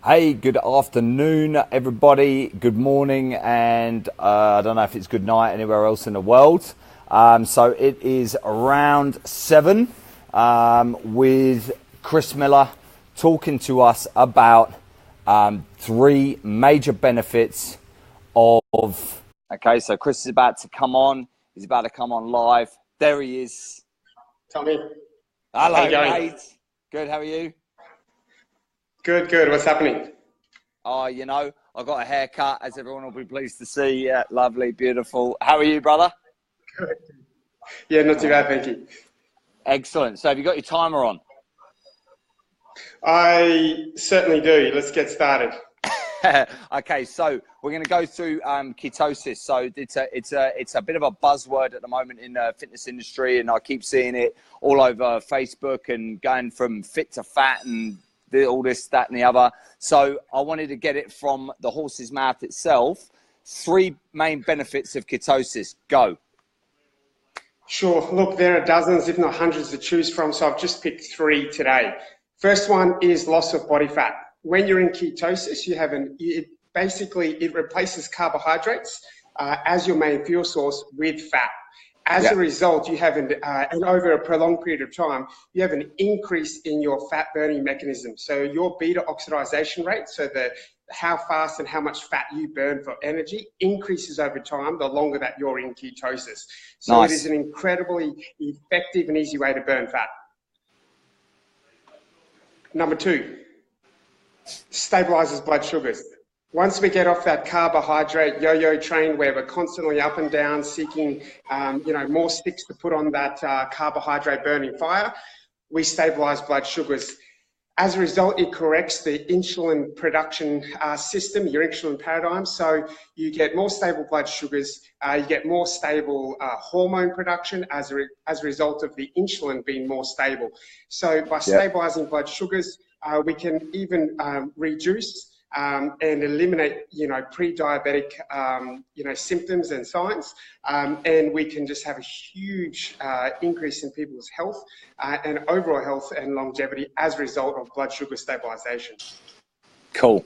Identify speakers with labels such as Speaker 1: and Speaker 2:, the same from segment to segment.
Speaker 1: Hey, good afternoon, everybody. Good morning, and I don't know if it's good night anywhere else in the world. So it is around 7 with Chris Miller talking to us about three major benefits of. Okay, so Chris is about to come on. He's about to come on live. There he is.
Speaker 2: Tommy.
Speaker 1: Hello,
Speaker 2: how you going?
Speaker 1: mate. Good, how are you?
Speaker 2: Good. What's happening?
Speaker 1: Oh, I got a haircut, as everyone will be pleased to see. Yeah, lovely, beautiful. How are you, brother?
Speaker 2: Good. Yeah, not too bad, thank you.
Speaker 1: Excellent. So have you got your timer on?
Speaker 2: I certainly do. Let's get started.
Speaker 1: Okay, so we're going to go through ketosis. So it's a bit of a buzzword at the moment in the fitness industry, and I keep seeing it all over Facebook and going from fit to fat and all this, that, and the other. So I wanted to get it from the horse's mouth itself. Three main benefits of ketosis. Go.
Speaker 2: Sure. Look, there are dozens, if not hundreds, to choose from, so I've just picked three today. First one is loss of body fat. When you're in ketosis, it replaces carbohydrates as your main fuel source with fat. As a result, you have and over a prolonged period of time, you have an increase in your fat burning mechanism. So your beta oxidation rate, so how fast and how much fat you burn for energy, increases over time the longer that you're in ketosis. So nice. It is an incredibly effective and easy way to burn fat. Number two, stabilizes blood sugars. Once we get off that carbohydrate yo-yo train where we're constantly up and down seeking, more sticks to put on that carbohydrate burning fire, we stabilize blood sugars. As a result, it corrects the insulin production system, your insulin paradigm. So you get more stable blood sugars, you get more stable hormone production as a result of the insulin being more stable. So by stabilizing blood sugars, we can even reduce and eliminate, pre-diabetic, symptoms and signs, and we can just have a huge increase in people's health and overall health and longevity as a result of blood sugar stabilization.
Speaker 1: Cool.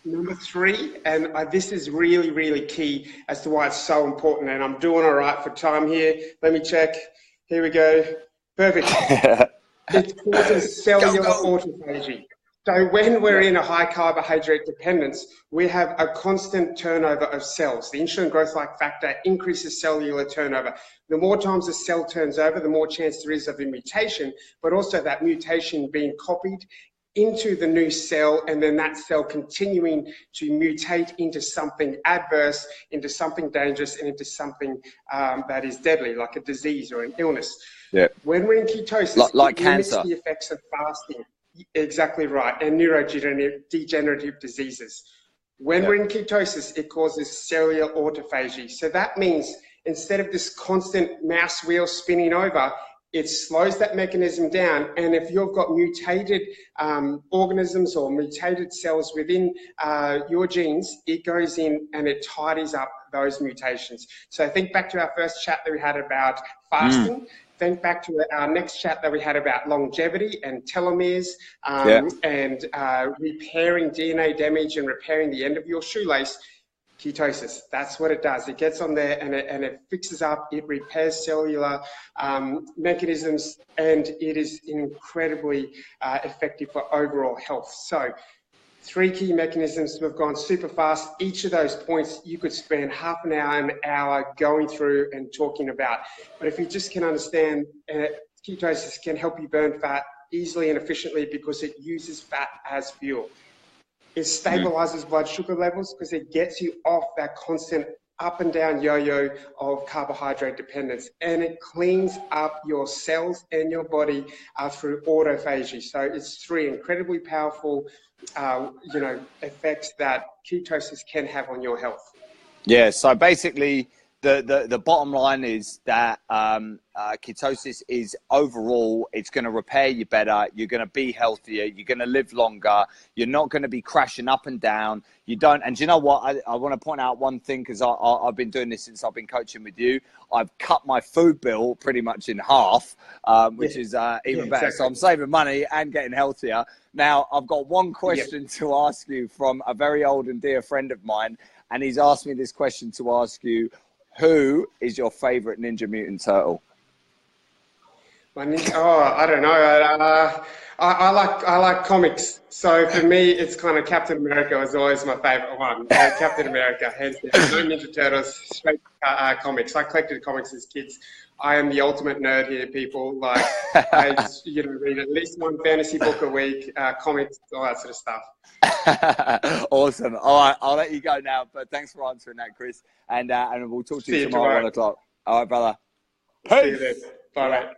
Speaker 2: Number three, and this is really, really key as to why it's so important, and I'm doing all right for time here. Let me check. Here we go. Perfect. It causes cellular autophagy. So when we're in a high carbohydrate dependence, we have a constant turnover of cells. The insulin growth-like factor increases cellular turnover. The more times a cell turns over, the more chance there is of a mutation, but also that mutation being copied into the new cell, and then that cell continuing to mutate into something adverse, into something dangerous, and into something that is deadly, like a disease or an illness.
Speaker 1: Yeah.
Speaker 2: When we're in ketosis,
Speaker 1: like
Speaker 2: it limits
Speaker 1: cancer.
Speaker 2: The effects of fasting. Exactly right, and neurodegenerative diseases. When we're in ketosis, it causes cellular autophagy. So that means instead of this constant mouse wheel spinning over, it slows that mechanism down. And if you've got mutated organisms or mutated cells within your genes, it goes in and it tidies up those mutations. So think back to our first chat that we had about fasting. Think back to our next chat that we had about longevity and telomeres and repairing DNA damage and repairing the end of your shoelace. Ketosis, that's what it does. It gets on there and it fixes up, it repairs cellular mechanisms, and it is incredibly effective for overall health. So, three key mechanisms. We've gone super fast. Each of those points you could spend half an hour going through and talking about. But if you just can understand, ketosis can help you burn fat easily and efficiently because it uses fat as fuel. It stabilizes blood sugar levels because it gets you off that constant up and down yo-yo of carbohydrate dependence, and it cleans up your cells and your body through autophagy. So it's three incredibly powerful effects that ketosis can have on your health.
Speaker 1: Yeah, so basically the bottom line is that ketosis is overall, it's going to repair you better. You're going to be healthier. You're going to live longer. You're not going to be crashing up and down. You don't. And do you know what? I want to point out one thing, because I've been doing this since I've been coaching with you. I've cut my food bill pretty much in half, which is even better.
Speaker 2: Exactly.
Speaker 1: So I'm saving money and getting healthier. Now, I've got one question to ask you from a very old and dear friend of mine. And he's asked me this question to ask you. Who is your favorite Ninja Mutant Turtle?
Speaker 2: I don't know. I like comics. So for me, it's kind of Captain America was always my favorite one. Captain America, hands down. No Ninja Turtles, straight comics. I collected comics as kids. I am the ultimate nerd here, people. Like, I read at least one fantasy book a week, comics, all that sort of stuff.
Speaker 1: Awesome. All right, I'll let you go now. But thanks for answering that, Chris. And we'll talk to you tomorrow at 1 o'clock. All right, brother.
Speaker 2: See you then. Bye, mate.